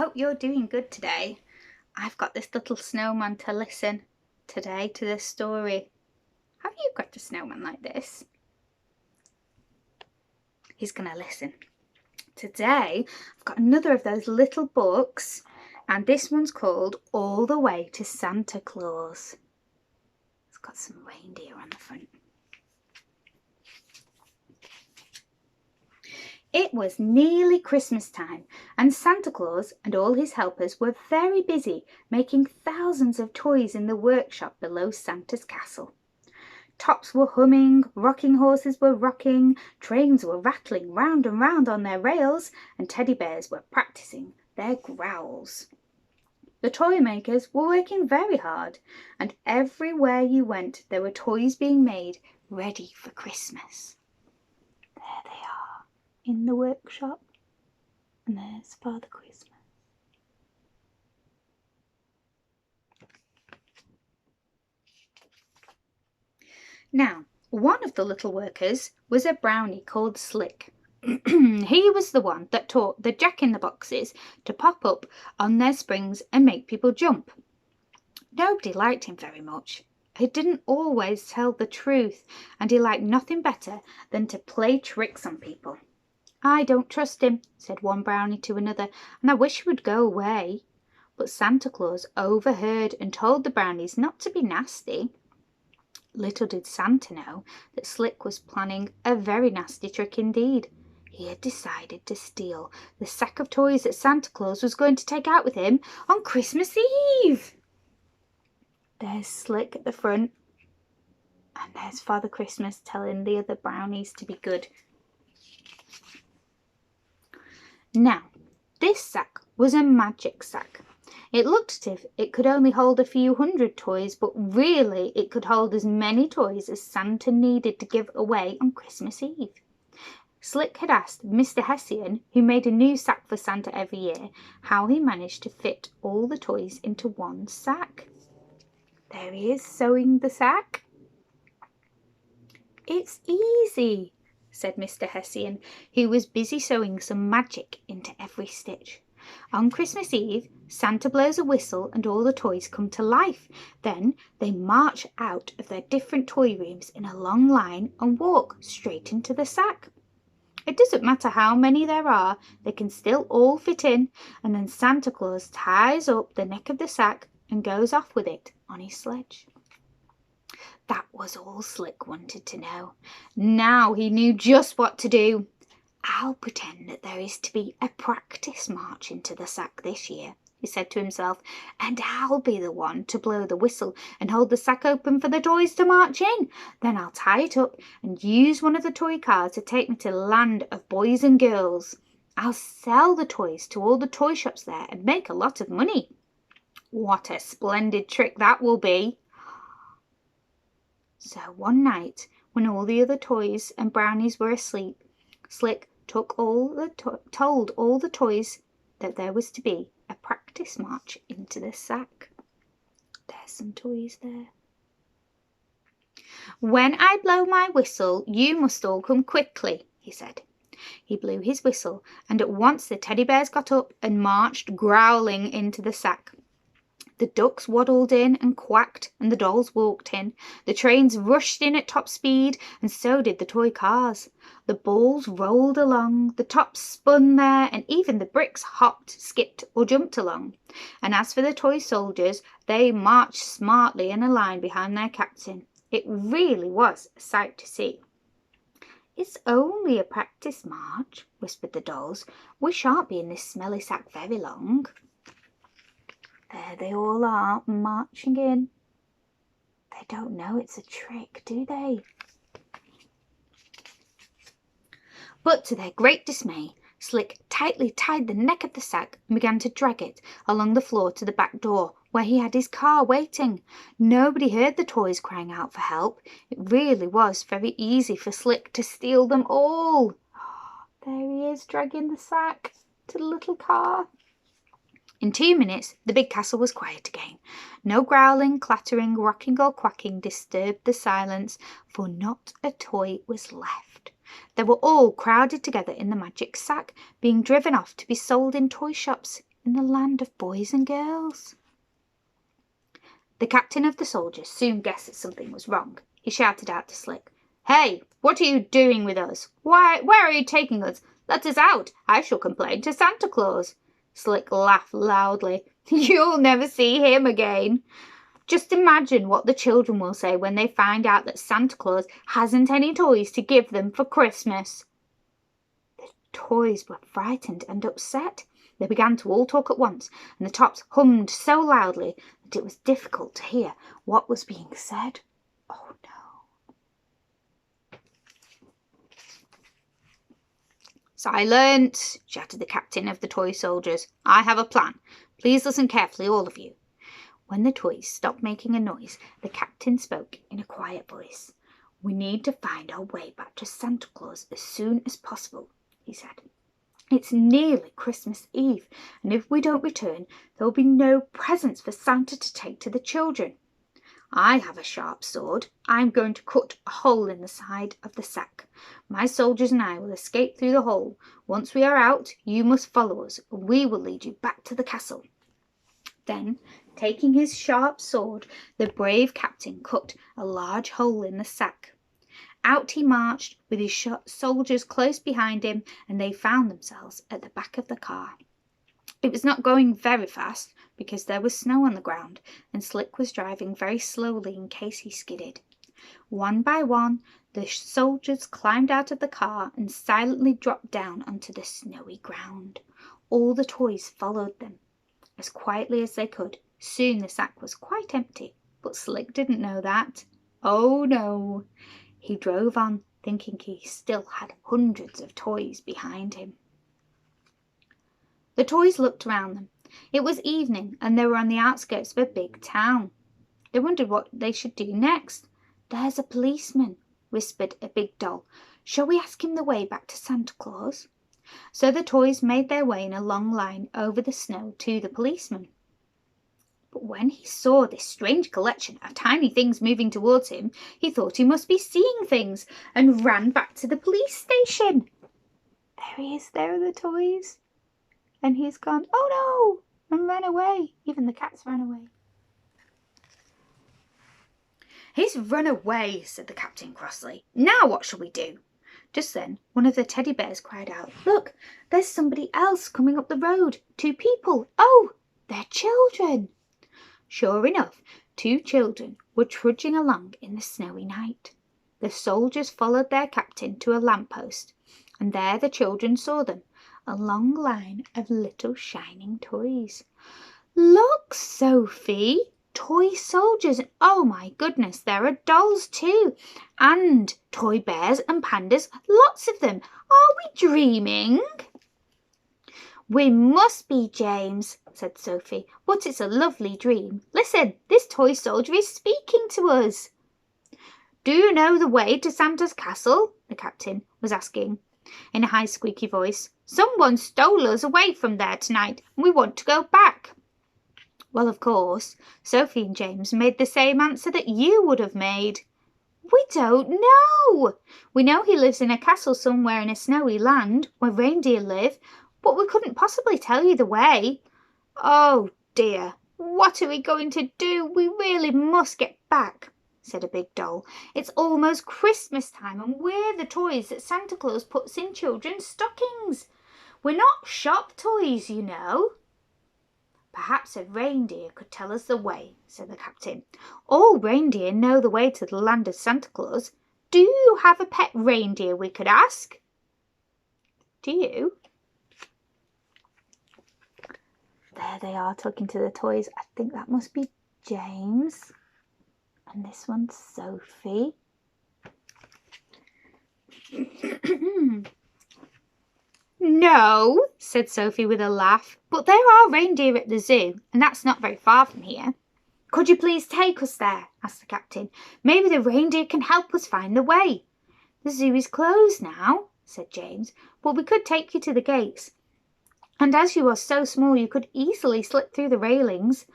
hope you're doing good today. I've got this little snowman to listen today to this story. Have you got a snowman like this? He's gonna listen. Today I've got another of those little books, and this one's called All the Way to Santa Claus. It's got some reindeer on the front. It was nearly Christmas time, and Santa Claus and all his helpers were very busy making thousands of toys in the workshop below Santa's castle. Tops were humming, rocking horses were rocking, trains were rattling round and round on their rails, and teddy bears were practicing their growls. The toy makers were working very hard, and everywhere you went there were toys being made ready for Christmas. There they are in the workshop, and there's Father Christmas. Now, one of the little workers was a brownie called Slick. He was the one that taught the jack-in-the-boxes to pop up on their springs and make people jump. Nobody liked him very much. He didn't always tell the truth, and he liked nothing better than to play tricks on people. "I don't trust him," said one brownie to another, "and I wish he would go away." But Santa Claus overheard and told the brownies not to be nasty. Little did Santa know that Slick was planning a very nasty trick indeed. He had decided to steal the sack of toys that Santa Claus was going to take out with him on Christmas Eve. There's Slick at the front, and there's Father Christmas telling the other brownies to be good. Now, this sack was a magic sack. It looked as if it could only hold a few hundred toys, but really it could hold as many toys as Santa needed to give away on Christmas Eve. Slick had asked Mr. Hessian, who made a new sack for Santa every year, how he managed to fit all the toys into one sack. There he is, sewing the sack. "It's easy," said Mr. Hessian, who was busy sewing some magic into every stitch. "On Christmas Eve, Santa blows a whistle and all the toys come to life. Then they march out of their different toy rooms in a long line and walk straight into the sack. It doesn't matter how many there are, they can still all fit in, and then Santa Claus ties up the neck of the sack and goes off with it on his sledge." That was all Slick wanted to know. Now he knew just what to do. "I'll pretend that there is to be a practice march into the sack this year," he said to himself, "and I'll be the one to blow the whistle and hold the sack open for the toys to march in. Then I'll tie it up and use one of the toy cars to take me to the land of boys and girls. I'll sell the toys to all the toy shops there and make a lot of money. What a splendid trick that will be!" So one night, when all the other toys and brownies were asleep, Slick told all the toys that there was to be a practice march into the sack. There's some toys there. "When I blow my whistle, you must all come quickly," he said. He blew his whistle, and at once the teddy bears got up and marched growling into the sack. The ducks waddled in and quacked, and the dolls walked in. The trains rushed in at top speed, and so did the toy cars. The balls rolled along, the tops spun there, and even the bricks hopped, skipped, or jumped along. And as for the toy soldiers, they marched smartly in a line behind their captain. It really was a sight to see. "It's only a practice march," whispered the dolls. "We shan't be in this smelly sack very long." There they all are, marching in. They don't know it's a trick, do they? But to their great dismay, Slick tightly tied the neck of the sack and began to drag it along the floor to the back door, where he had his car waiting. Nobody heard the toys crying out for help. It really was very easy for Slick to steal them all. There he is, dragging the sack to the little car. In 2 minutes, the big castle was quiet again. No growling, clattering, rocking or quacking disturbed the silence, for not a toy was left. They were all crowded together in the magic sack, being driven off to be sold in toy shops. in the land of boys and girls. The captain of the soldiers soon guessed that something was wrong. He shouted out to Slick, "Hey, what are you doing with us? Where are you taking us? Let us out. I shall complain to Santa Claus." Slick laughed loudly. "You'll never see him again. Just imagine what the children will say when they find out that Santa Claus hasn't any toys to give them for Christmas." The toys were frightened and upset. They began to all talk at once, and the tops hummed so loudly that it was difficult to hear what was being said. Oh no. "Silence!" shouted the captain of the toy soldiers. "I have a plan. Please listen carefully, all of you." When the toys stopped making a noise, the captain spoke in a quiet voice. "We need to find our way back to Santa Claus as soon as possible," he said. "It's nearly Christmas Eve, and if we don't return, there will be no presents for Santa to take to the children. I have a sharp sword. I'm going to cut a hole in the side of the sack. My soldiers and I will escape through the hole. Once we are out, you must follow us, and we will lead you back to the castle." Then, taking his sharp sword, the brave captain cut a large hole in the sack. Out he marched with his soldiers close behind him, and they found themselves at the back of the car. It was not going very fast because there was snow on the ground, and Slick was driving very slowly in case he skidded. One by one, the soldiers climbed out of the car and silently dropped down onto the snowy ground. All the toys followed them as quietly as they could. Soon the sack was quite empty, but Slick didn't know that. Oh no! He drove on, thinking he still had hundreds of toys behind him. The toys looked around them. It was evening, and they were on the outskirts of a big town. They wondered what they should do next. "There's a policeman," whispered a big doll. "Shall we ask him the way back to Santa Claus?" So the toys made their way in a long line over the snow to the policeman. But when he saw this strange collection of tiny things moving towards him, he thought he must be seeing things and ran back to the police station. There he is, there are the toys. And he's gone, "Oh no," and ran away. Even the cats ran away. "He's run away," said the captain crossly. "Now what shall we do?" Just then, one of the teddy bears cried out, "Look, there's somebody else coming up the road. 2 people. Oh, they're children." Sure enough, 2 children were trudging along in the snowy night. The soldiers followed their captain to a lamppost, and there the children saw them, a long line of little shining toys. "Look, Sophie, toy soldiers! Oh my goodness, there are dolls too, and toy bears and pandas, lots of them. Are we dreaming?" "We must be, James," said Sophie, "but it's a lovely dream. Listen, this toy soldier is speaking to us." "Do you know the way to Santa's castle?" the captain was asking in a high squeaky voice. "Someone stole us away from there tonight, and we want to go back." Well, of course, Sophie and James made the same answer that you would have made. "We don't know. We know he lives in a castle somewhere in a snowy land where reindeer live, but we couldn't possibly tell you the way." "Oh dear, what are we going to do? We really must get back," said a big doll. "It's almost Christmas time, and we're the toys that Santa Claus puts in children's stockings. We're not shop toys, you know." "Perhaps a reindeer could tell us the way," said the captain. "All reindeer know the way to the land of Santa Claus. Do you have a pet reindeer we could ask?" "Do you?" There they are talking to the toys. I think that must be James. And this one's Sophie. "No," said Sophie with a laugh, "but there are reindeer at the zoo, and that's not very far from here." "Could you please take us there?" asked the captain. "Maybe the reindeer can help us find the way." "The zoo is closed now," said James, "but we could take you to the gates. And as you are so small, you could easily slip through the railings."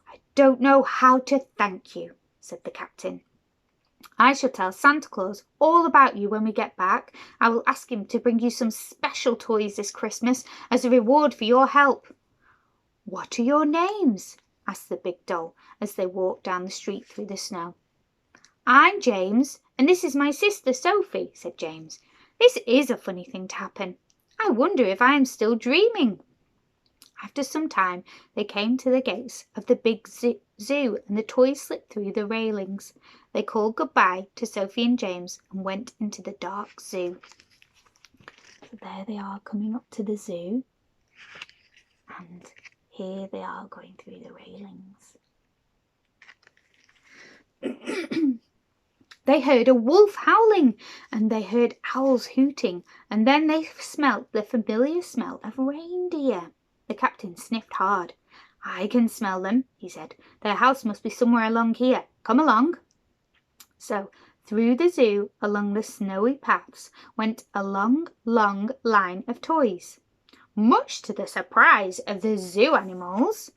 "I don't know how to thank you," said the captain. "I shall tell Santa Claus all about you when we get back. I will ask him to bring you some special toys this Christmas as a reward for your help." "What are your names?" asked the big doll as they walked down the street through the snow. "I'm James, and this is my sister Sophie," said James. "This is a funny thing to happen. I wonder if I am still dreaming." After some time they came to the gates of the big zoo, and the toys slipped through the railings. They called goodbye to Sophie and James and went into the dark zoo. So there they are coming up to the zoo, and here they are going through the railings. They heard a wolf howling, and they heard owls hooting, and then they smelt the familiar smell of reindeer. The captain sniffed hard. "I can smell them," he said. "Their house must be somewhere along here. Come along." So through the zoo, along the snowy paths, went a long, long line of toys, much to the surprise of the zoo animals.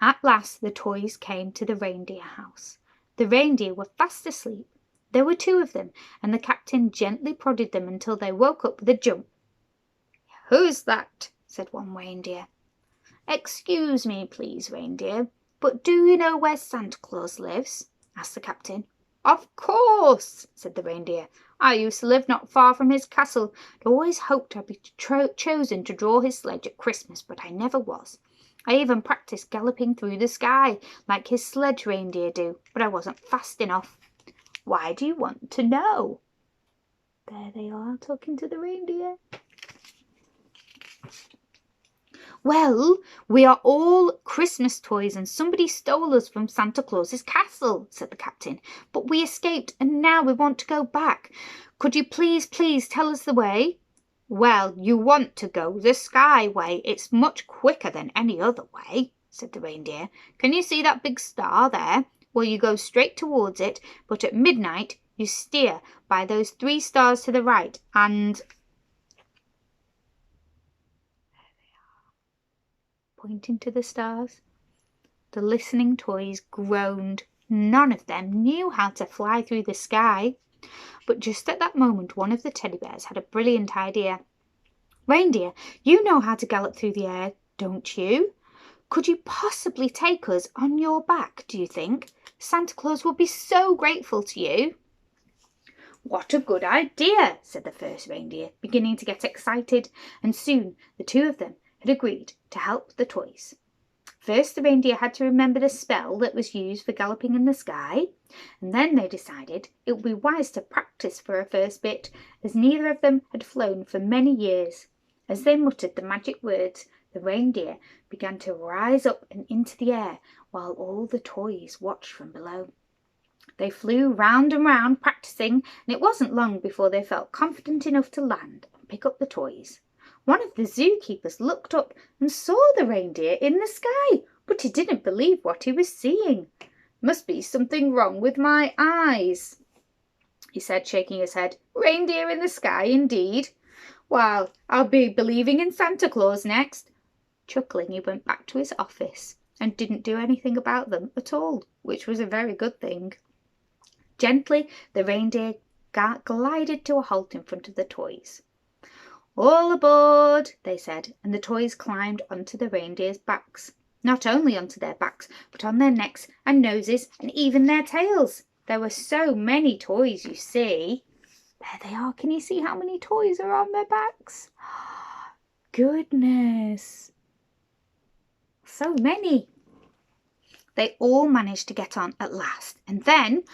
At last the toys came to the reindeer house. The reindeer were fast asleep. There were 2 of them, and the captain gently prodded them until they woke up with a jump. "Who's that?" said one reindeer. "Excuse me, please, reindeer, but do you know where Santa Claus lives?" asked the captain. "Of course," said the reindeer. "I used to live not far from his castle, and always hoped I'd be chosen to draw his sledge at Christmas, but I never was. I even practiced galloping through the sky, like his sledge reindeer do, but I wasn't fast enough. Why do you want to know?" There they are talking to the reindeer. "Well, we are all Christmas toys, and somebody stole us from Santa Claus's castle," said the captain. "But we escaped, and now we want to go back. Could you please tell us the way?" "Well, you want to go the sky way. It's much quicker than any other way," said the reindeer. "Can you see that big star there? Well, you go straight towards it, but at midnight you steer by those 3 stars to the right, and—" pointing to the stars. The listening toys groaned. None of them knew how to fly through the sky. But just at that moment one of the teddy bears had a brilliant idea. "Reindeer, you know how to gallop through the air, don't you? Could you possibly take us on your back, do you think? Santa Claus would be so grateful to you." "What a good idea," said the first reindeer, beginning to get excited, and soon the 2 of them had agreed to help the toys. First the reindeer had to remember the spell that was used for galloping in the sky, and then they decided it would be wise to practice for a first bit, as neither of them had flown for many years. As they muttered the magic words, the reindeer began to rise up and into the air, while all the toys watched from below. They flew round and round, practicing, and it wasn't long before they felt confident enough to land and pick up the toys. One of the zookeepers looked up and saw the reindeer in the sky, but he didn't believe what he was seeing. "Must be something wrong with my eyes," he said, shaking his head. "Reindeer in the sky, indeed. Well, I'll be believing in Santa Claus next." Chuckling, he went back to his office and didn't do anything about them at all, which was a very good thing. Gently, the reindeer glided to a halt in front of the toys. "All aboard," they said, and the toys climbed onto the reindeer's backs. Not only onto their backs, but on their necks and noses and even their tails. There were so many toys, you see. There they are. Can you see how many toys are on their backs? Goodness. So many. They all managed to get on at last, and then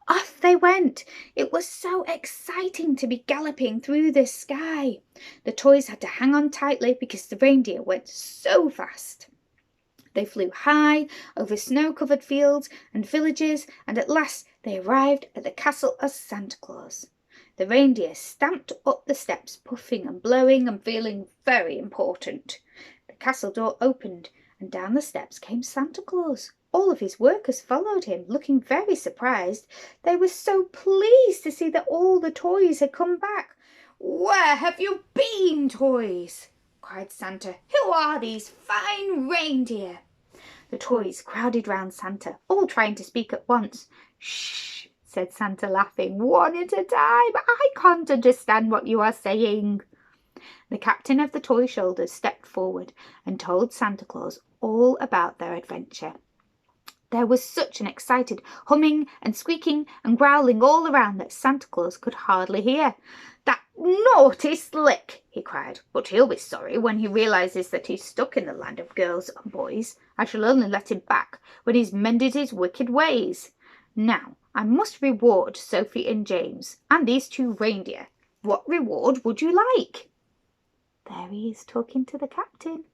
off they went. It was so exciting to be galloping through the sky. The toys had to hang on tightly because the reindeer went so fast. They flew high over snow-covered fields and villages, and at last they arrived at the castle of Santa Claus. The reindeer stamped up the steps, puffing and blowing and feeling very important. The castle door opened, and down the steps came Santa Claus. All of his workers followed him, looking very surprised. They were so pleased to see that all the toys had come back. "Where have you been, toys?" cried Santa. "Who are these fine reindeer?" The toys crowded round Santa, all trying to speak at once. "Shh," said Santa, laughing. "One at a time. I can't understand what you are saying." The captain of the toy shoulders stepped forward and told Santa Claus all about their adventure. There was such an excited humming and squeaking and growling all around that Santa Claus could hardly hear. "That naughty Slick!" he cried. "But he'll be sorry when he realizes that he's stuck in the land of girls and boys. I shall only let him back when he's mended his wicked ways. Now, I must reward Sophie and James and these 2 reindeer. What reward would you like?" There he is talking to the captain.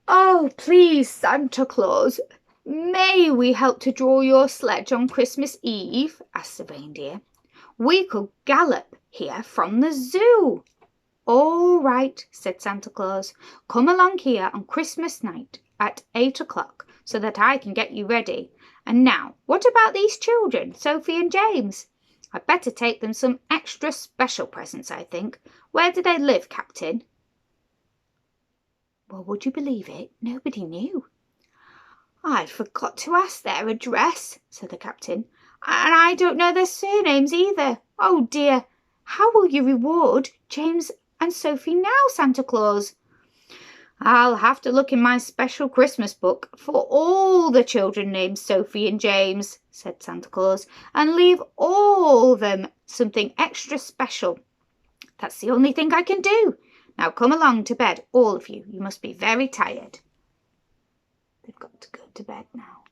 "Oh, please, Santa Claus, may we help to draw your sledge on Christmas Eve?" asked the reindeer. "We could gallop here from the zoo." "All right," said Santa Claus. "Come along here on Christmas night at 8 o'clock so that I can get you ready. And now, what about these children, Sophie and James? I'd better take them some extra special presents, I think. Where do they live, Captain?" Well, would you believe it? Nobody knew. "I forgot to ask their address," said the captain, "and I don't know their surnames either. Oh dear, how will you reward James and Sophie now, Santa Claus?" "I'll have to look in my special Christmas book for all the children named Sophie and James," said Santa Claus, "and leave all of them something extra special. That's the only thing I can do. Now come along to bed, all of you. You must be very tired." They've got to go to bed now.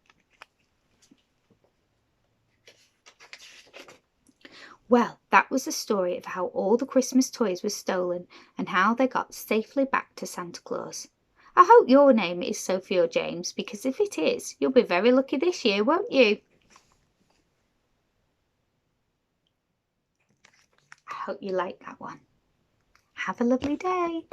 Well, that was the story of how all the Christmas toys were stolen and how they got safely back to Santa Claus. I hope your name is Sophie or James, because if it is, you'll be very lucky this year, won't you? I hope you like that one. Have a lovely day.